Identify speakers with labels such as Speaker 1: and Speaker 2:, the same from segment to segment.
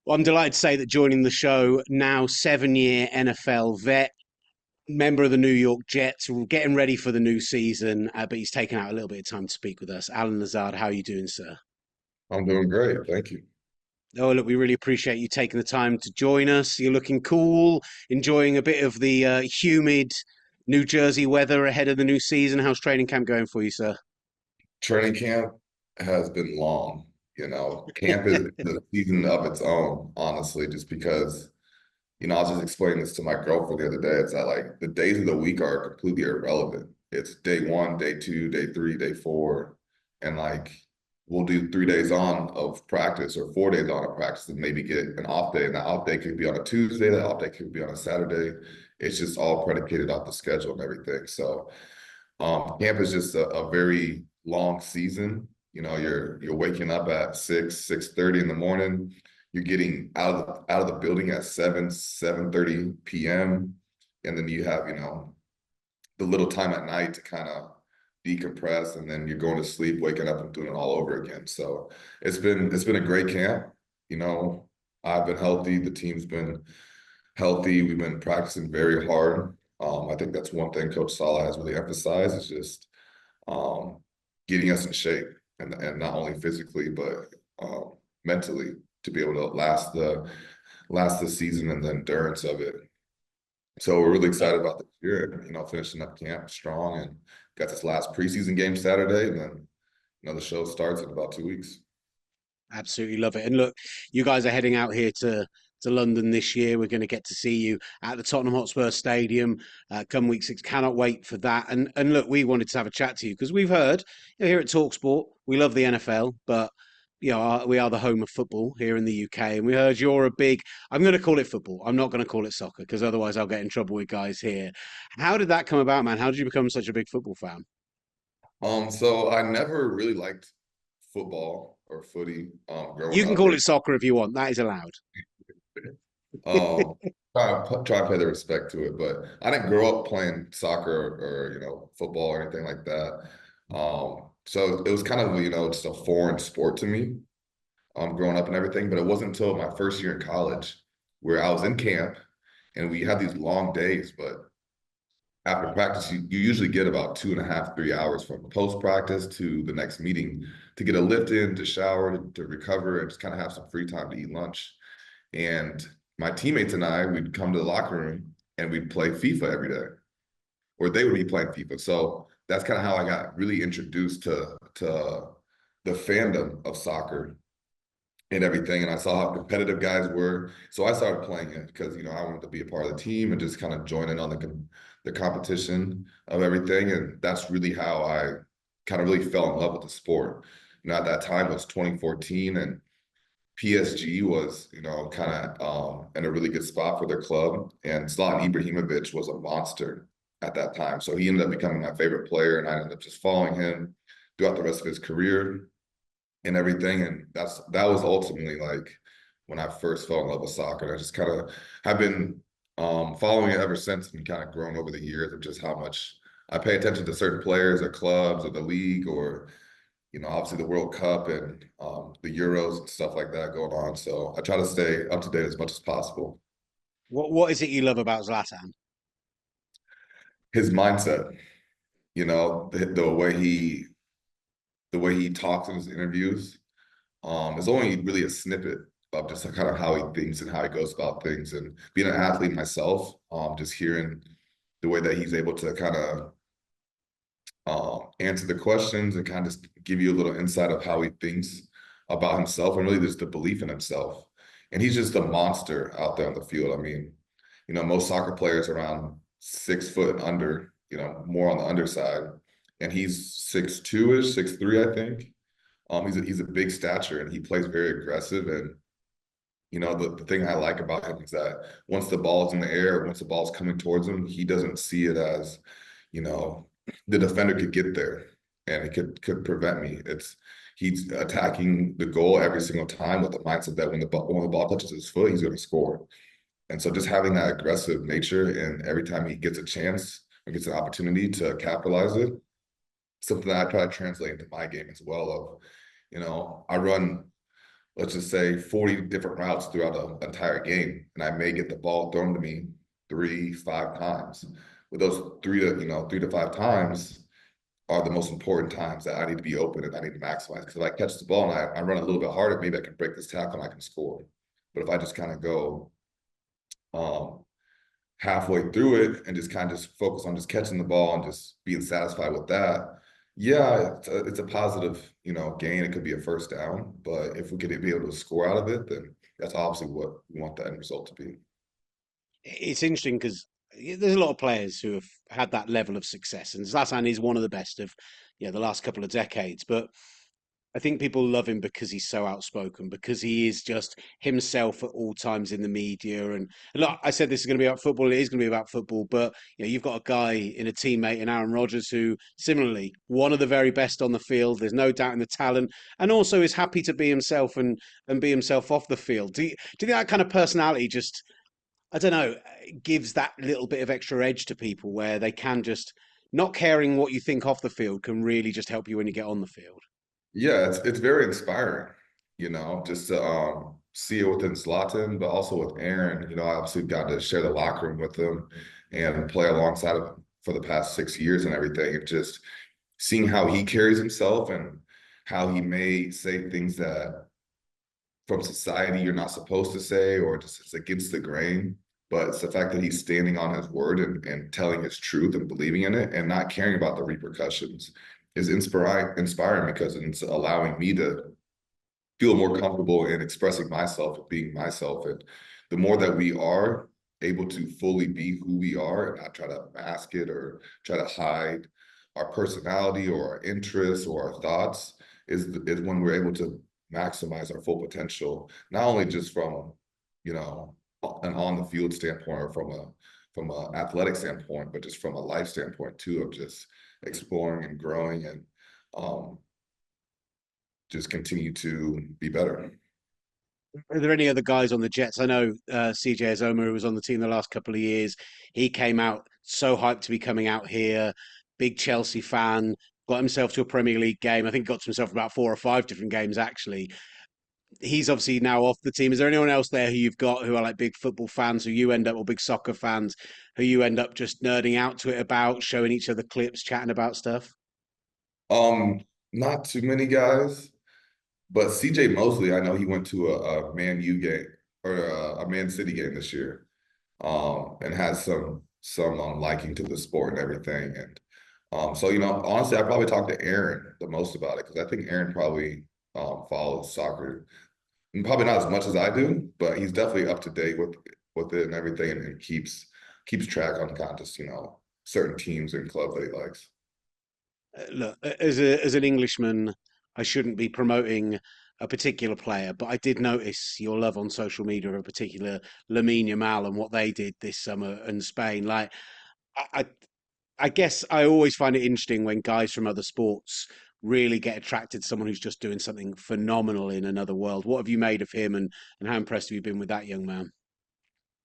Speaker 1: Well, I'm delighted to say that joining the show now, 7-year NFL vet, member of the New York Jets, getting ready for the new season, but he's taken out a little bit of time to speak with us. Alan Lazard, how are you doing, sir?
Speaker 2: I'm doing great. Thank you.
Speaker 1: Oh, look, we really appreciate you taking the time to join us. You're looking cool, enjoying a bit of the humid New Jersey weather ahead of the new season. How's training camp going for you, sir?
Speaker 2: Training camp has been long. Camp is the season of its own, honestly, just because, I was just explaining this to my girlfriend the other day. It's that like the days of the week are completely irrelevant. It's day one, day two, day three, day four. And like we'll do 3 days on of practice or 4 days on of practice and maybe get an off day. And that off day could be on a Tuesday, that off day could be on a Saturday. It's just all predicated off the schedule and everything. So camp is just a very long season. You're waking up at 6:30 in the morning. You're getting out of the building at 7:30 p.m. And then you have, the little time at night to kind of decompress, and then you're going to sleep, waking up and doing it all over again. So it's been a great camp. I've been healthy, the team's been healthy. We've been practicing very hard. I think that's one thing Coach Sala has really emphasized is just um, getting us in shape, and not only physically but mentally to be able to last the season and the endurance of it. So we're really excited about this year. Finishing up camp strong and got this last preseason game Saturday, and then the show starts in about 2 weeks.
Speaker 1: Absolutely love it. And look, you guys are heading out here to London this year. We're going to get to see you at the Tottenham Hotspur Stadium come week 6. Cannot wait for that. And look, we wanted to have a chat to you because we've heard here at talkSPORT, we love the NFL, but we are the home of football here in the UK. And we heard you're a big, I'm going to call it football. I'm not going to call it soccer because otherwise I'll get in trouble with guys here. How did that come about, man? How did you become such a big football fan?
Speaker 2: So I never really liked football or footy growing
Speaker 1: You can
Speaker 2: up.
Speaker 1: call it soccer if you want. That is allowed.
Speaker 2: Um, try and pay the respect to it, but I didn't grow up playing soccer or football or anything like that. So it was kind of just a foreign sport to me, growing up and everything. But it wasn't until my first year in college where I was in camp and we had these long days. But after practice, you usually get about 2.5, 3 hours from post practice to the next meeting to get a lift in, to shower, to recover, and just kind of have some free time to eat lunch. And my teammates and I, we'd come to the locker room and we'd play FIFA every day, or they would be playing FIFA. So that's kind of how I got really introduced to the fandom of soccer and everything. And I saw how competitive guys were. So I started playing it because, I wanted to be a part of the team and just kind of join in on the competition of everything. And that's really how I kind of really fell in love with the sport. At that time it was 2014, and PSG was, kind of in a really good spot for their club. And Zlatan Ibrahimovic was a monster at that time. So he ended up becoming my favorite player, and I ended up just following him throughout the rest of his career and everything. And that was ultimately like when I first fell in love with soccer. And I just kind of have been following it ever since, and kind of grown over the years of just how much I pay attention to certain players or clubs or the league, or obviously the World Cup and the Euros and stuff like that going on. So I try to stay up to date as much as possible.
Speaker 1: What is it you love about Zlatan?
Speaker 2: His mindset, the way he talks in his interviews, is only really a snippet of just kind of how he thinks and how he goes about things. And being an athlete myself, just hearing the way that he's able to kind of answer the questions and kind of just give you a little insight of how he thinks about himself and really just the belief in himself. And he's just a monster out there on the field. I mean, most soccer players around 6 foot and under, more on the underside. And he's 6'2"-ish, 6'3", I think. He's a big stature, and he plays very aggressive. And the thing I like about him is that once the ball's in the air, once the ball's coming towards him, he doesn't see it as, the defender could get there and it could prevent me. He's attacking the goal every single time with the mindset that when the ball touches his foot, he's going to score. And so just having that aggressive nature, and every time he gets a chance or gets an opportunity to capitalize it, something that I try to translate into my game as well. I run let's just say 40 different routes throughout an entire game, and I may get the ball thrown to me 3, 5 times. With those 3 to 5 times are the most important times that I need to be open and I need to maximize. Because if I catch the ball and I run a little bit harder, maybe I can break this tackle and I can score. But if I just kind of go um, halfway through it and just kind of just focus on just catching the ball and just being satisfied with that, yeah, it's a positive, gain. It could be a first down, but if we could be able to score out of it, then that's obviously what we want the end result to be.
Speaker 1: It's interesting because there's a lot of players who have had that level of success, and Zlatan is one of the best of the last couple of decades. But I think people love him because he's so outspoken, because he is just himself at all times in the media. And look, I said this is going to be about football. It is going to be about football, but you've got a guy in a teammate in Aaron Rodgers who, similarly, one of the very best on the field. There's no doubt in the talent, and also is happy to be himself and be himself off the field. Do you think that kind of personality just, I don't know, gives that little bit of extra edge to people where they can just not caring what you think off the field can really just help you when you get on the field?
Speaker 2: Yeah, it's very inspiring, just to see it within Zlatan, but also with Aaron. I obviously got to share the locker room with him and play alongside of him for the past 6 years and everything. And just seeing how he carries himself and how he may say things that from society you're not supposed to say, or just it's against the grain. But it's the fact that he's standing on his word and telling his truth and believing in it and not caring about the repercussions is inspiring because it's allowing me to feel more comfortable in expressing myself and being myself. And the more that we are able to fully be who we are and not try to mask it or try to hide our personality or our interests or our thoughts is when we're able to maximize our full potential, not only just from, an on the field standpoint or from a athletic standpoint, but just from a life standpoint too, of just exploring and growing and um, just continue to be better.
Speaker 1: Are there any other guys on the Jets? I know CJ Azoma, who was on the team the last couple of years, he came out so hyped to be coming out here. Big Chelsea fan, got himself to a Premier League game. I think got to himself about 4 or 5 different games actually. He's obviously now off the team. Is there anyone else there who you've got who are like big football fans who you end up, or big soccer fans who you end up just nerding out to it about, showing each other clips, chatting about stuff?
Speaker 2: Um, Not too many guys, but CJ Mosley, I know he went to a Man U game or a Man City game this year, and has some liking to the sport and everything. And so honestly, I probably talked to Aaron the most about it because I think Aaron probably follows soccer, and probably not as much as I do, but he's definitely up to date with it and everything, and keeps track on kind of just certain teams and clubs that he likes.
Speaker 1: Look, as an Englishman, I shouldn't be promoting a particular player, but I did notice your love on social media of a particular Lamine Yamal and what they did this summer in Spain. Like, I, I, I guess I always find it interesting when guys from other sports really get attracted to someone who's just doing something phenomenal in another world. What have you made of him, and how impressed have you been with that young man?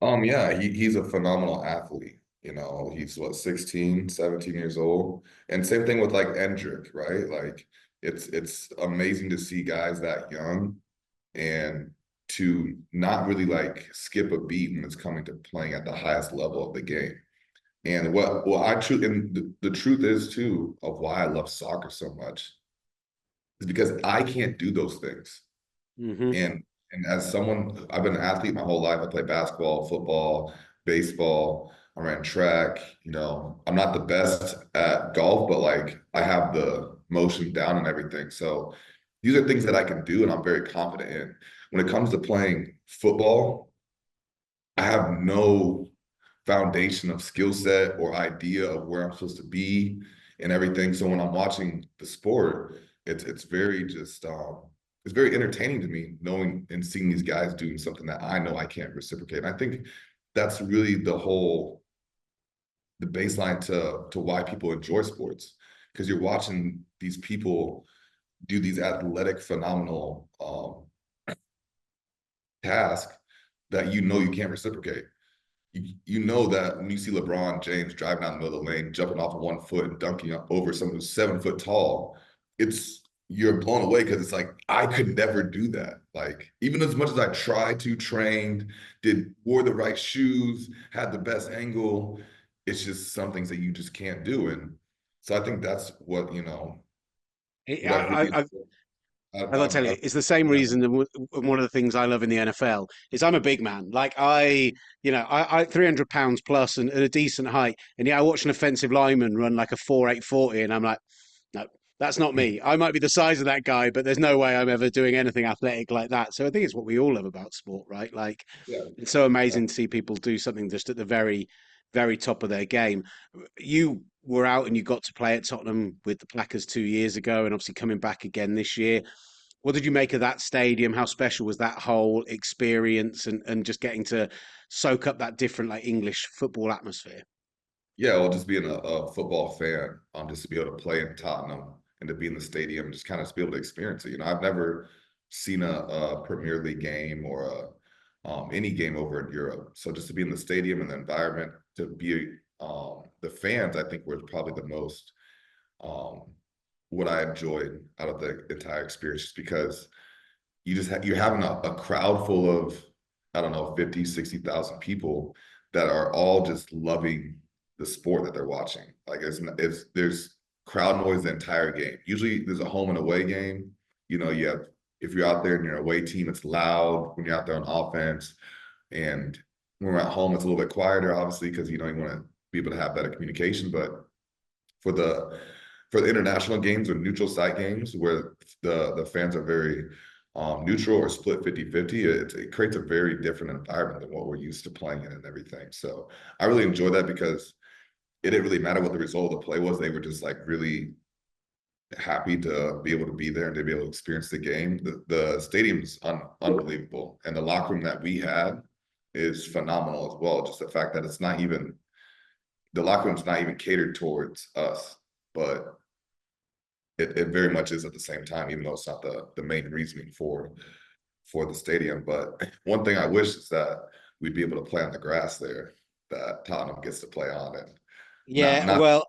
Speaker 2: Yeah, he's a phenomenal athlete. He's what, 16, 17 years old. And same thing with like Endrick, right? Like it's amazing to see guys that young and to not really like skip a beat when it's coming to playing at the highest level of the game. And the truth is too of why I love soccer so much is because I can't do those things.
Speaker 1: Hmm.
Speaker 2: And as someone, I've been an athlete my whole life. I played basketball, football, baseball. I ran track. I'm not the best at golf, but like I have the motion down and everything. So these are things that I can do and I'm very confident in. When it comes to playing football, I have no foundation of skill set or idea of where I'm supposed to be and everything. So when I'm watching the sport, it's very just it's very entertaining to me knowing and seeing these guys doing something that I know I can't reciprocate. And I think that's really the baseline to why people enjoy sports because you're watching these people do these athletic, phenomenal tasks that you can't reciprocate. You know that when you see LeBron James driving down the middle of the lane, jumping off of one foot and dunking over someone who's 7 foot tall, it's you're blown away because it's like I could never do that. Like even as much as I tried to train, wore the right shoes, had the best angle, it's just some things that you just can't do. And so I think that's what
Speaker 1: I,
Speaker 2: what I've really
Speaker 1: I, I gotta tell you,
Speaker 2: I've
Speaker 1: it's the same reason. And one of the things I love in the NFL is I'm a big man. Like I 300 pounds plus and a decent height, and yeah, I watch an offensive lineman run like a 4.8 40, and I'm like, no, that's not me. I might be the size of that guy, but there's no way I'm ever doing anything athletic like that. So I think it's what we all love about sport, right? Like,
Speaker 2: yeah.
Speaker 1: it's so amazing to see people do something just at the very, very top of their game. You were out and you got to play at Tottenham with the Packers 2 years ago, and obviously coming back again this year. What did you make of that stadium? How special was that whole experience and just getting to soak up that different like English football atmosphere?
Speaker 2: Yeah, well, just being a football fan, just to be able to play in Tottenham and to be in the stadium, just kind of to be able to experience it. I've never seen a Premier League game or any game over in Europe. So just to be in the stadium and the environment, to be the fans, I think were probably the most um, what I enjoyed out of the entire experience, just because you're having a crowd full of, I don't know, 50, 60,000 people that are all just loving the sport that they're watching. Like there's crowd noise the entire game. Usually there's a home and away game. You have, if you're out there and you're an away team, it's loud when you're out there on offense. And when we're at home, it's a little bit quieter, obviously, because you want to be able to have better communication. But for the international games or neutral site games where the fans are very neutral or split 50-50, it creates a very different environment than what we're used to playing in and everything. So I really enjoy that because it didn't really matter what the result of the play was. They were just like really happy to be able to be there and to be able to experience the game. The stadium's unbelievable. And the locker room that we had is phenomenal as well. Just the fact that the locker room's not even catered towards us, but it very much is at the same time, even though it's not the main reasoning for the stadium. But one thing I wish is that we'd be able to play on the grass there that Tottenham gets to play on, and
Speaker 1: Yeah,
Speaker 2: not
Speaker 1: well,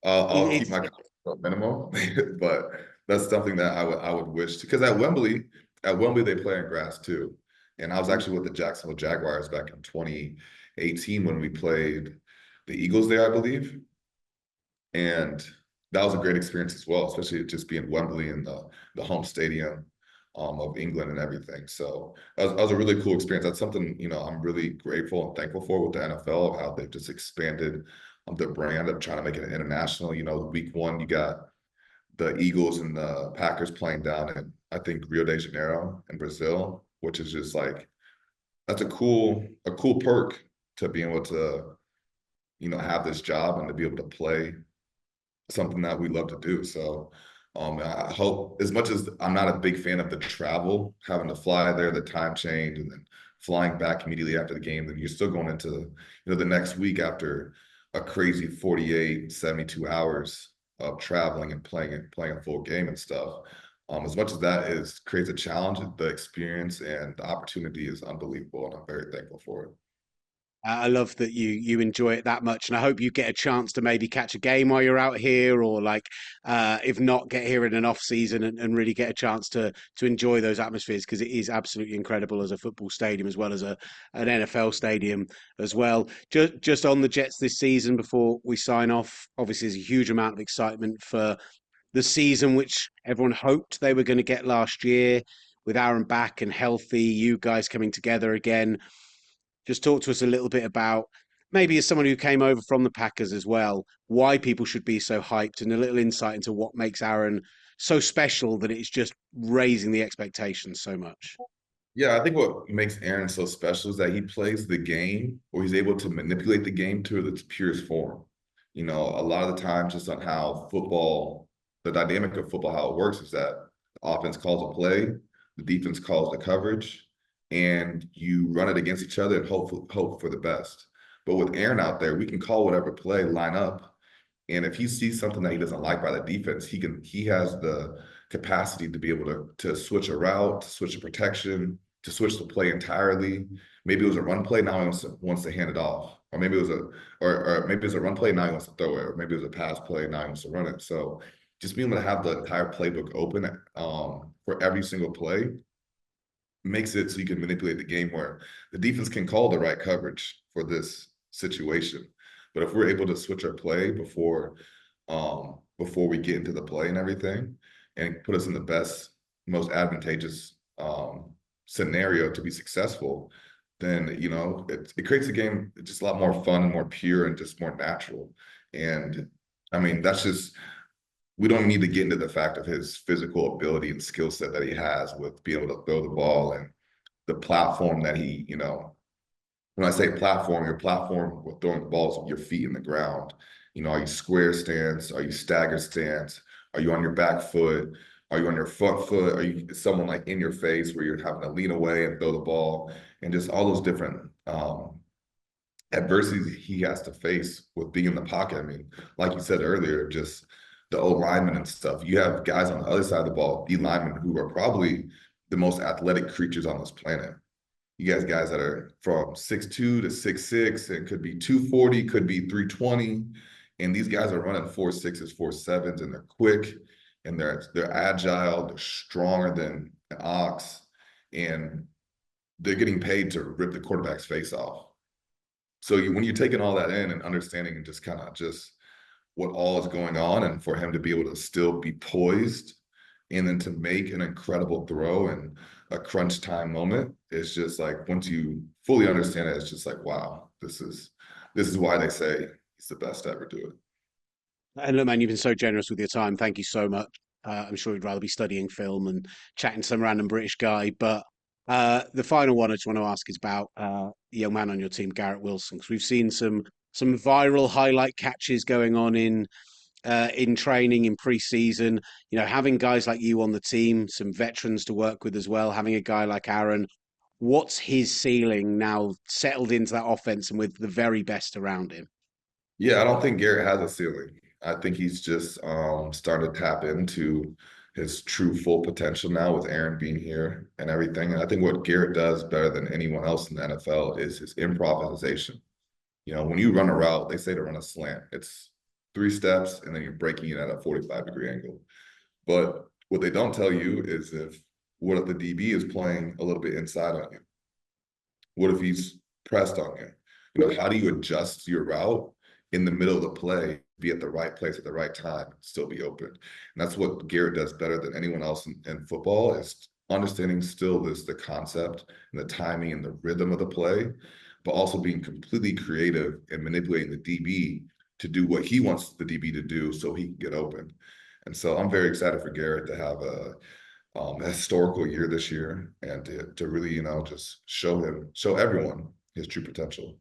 Speaker 2: I'll keep
Speaker 1: it's
Speaker 2: my comments to a minimum, but that's something that I would wish to, because at Wembley they play on grass too. And I was actually with the Jacksonville Jaguars back in 2018 when we played the Eagles there, I believe. And that was a great experience as well, especially just being Wembley and the home stadium of England and everything. So that was a really cool experience. That's something, I'm really grateful and thankful for with the NFL, of how they've just expanded their brand of trying to make it international. Week 1, you got the Eagles and the Packers playing down in, I think, Rio de Janeiro in Brazil, which is just like, that's a cool perk to being able to, have this job and to be able to play something that we love to do. So I hope, as much as I'm not a big fan of the travel, having to fly there, the time change, and then flying back immediately after the game, then you're still going into the next week after a crazy 48, 72 hours of traveling and playing a full game and stuff. As much as that creates a challenge, the experience and the opportunity is unbelievable, and I'm very thankful for it.
Speaker 1: I love that you enjoy it that much, and I hope you get a chance to maybe catch a game while you're out here, or like if not, get here in an off season and really get a chance to enjoy those atmospheres, because it is absolutely incredible as a football stadium as well as an NFL stadium as well. Just on the Jets this season before we sign off, obviously there's a huge amount of excitement for the season which everyone hoped they were going to get last year with Aaron back and healthy, you guys coming together again. Just talk to us a little bit about, maybe as someone who came over from the Packers as well, why people should be so hyped, and a little insight into what makes Aaron so special that it's just raising the expectations so much.
Speaker 2: Yeah, I think what makes Aaron so special is that he plays the game, or he's able to manipulate the game to its purest form. A lot of the times, just on how football, the dynamic of football, how it works is that the offense calls a play, the defense calls the coverage, and you run it against each other and hope for the best. But with Aaron out there, we can call whatever play, line up, and if he sees something that he doesn't like by the defense, he has the capacity to be able to switch a route, to switch a protection, to switch the play entirely. Maybe it was a run play, now he wants to hand it off. Or maybe it was a run play, now he wants to throw it, or maybe it was a pass play, now he wants to run it. So just being able to have the entire playbook open for every single play makes it so you can manipulate the game where the defense can call the right coverage for this situation. But if we're able to switch our play before we get into the play and everything, and put us in the best, most advantageous scenario to be successful, then it creates a game just a lot more fun and more pure and just more natural. And I mean, that's just, we don't need to get into the fact of his physical ability and skill set that he has with being able to throw the ball and the platform that he, when I say platform, your platform with throwing the balls with your feet in the ground. Are you square stance? Are you stagger stance? Are you on your back foot? Are you on your front foot? Are you someone like in your face where you're having to lean away and throw the ball? And just all those different adversities he has to face with being in the pocket. I mean, like you said earlier, just the O linemen and stuff. You have guys on the other side of the ball, D linemen, who are probably the most athletic creatures on this planet. You guys that are from 6'2" to 6'6", and could be 240, could be 320. And these guys are running 4.6s, 4.7s, and they're quick, and they're agile, they're stronger than an ox, and they're getting paid to rip the quarterback's face off. So when you're taking all that in and understanding and just kind of just what all is going on, and for him to be able to still be poised and then to make an incredible throw in a crunch time moment, it's just like, once you fully understand it, it's just like, wow, this is why they say he's the best to ever do it.
Speaker 1: And look, man, you've been so generous with your time. Thank you so much. I'm sure you'd rather be studying film and chatting to some random British guy. But the final one I just want to ask is about the young man on your team, Garrett Wilson, because we've seen some viral highlight catches going on in training, in pre-season. Having guys like you on the team, some veterans to work with as well, having a guy like Aaron, what's his ceiling now settled into that offense and with the very best around him?
Speaker 2: Yeah, I don't think Garrett has a ceiling. I think he's just starting to tap into his true full potential now with Aaron being here and everything. And I think what Garrett does better than anyone else in the NFL is his improvisation. When you run a route, they say to run a slant. It's 3 steps, and then you're breaking it at a 45-degree angle. But what they don't tell you is what if the DB is playing a little bit inside on you? What if he's pressed on you? How do you adjust your route in the middle of the play, be at the right place at the right time, and still be open? And that's what Garrett does better than anyone else in football, is understanding still the concept and the timing and the rhythm of the play, but also being completely creative and manipulating the DB to do what he wants the DB to do so he can get open. And so I'm very excited for Garrett to have a historical year this year, and to really, just show everyone his true potential.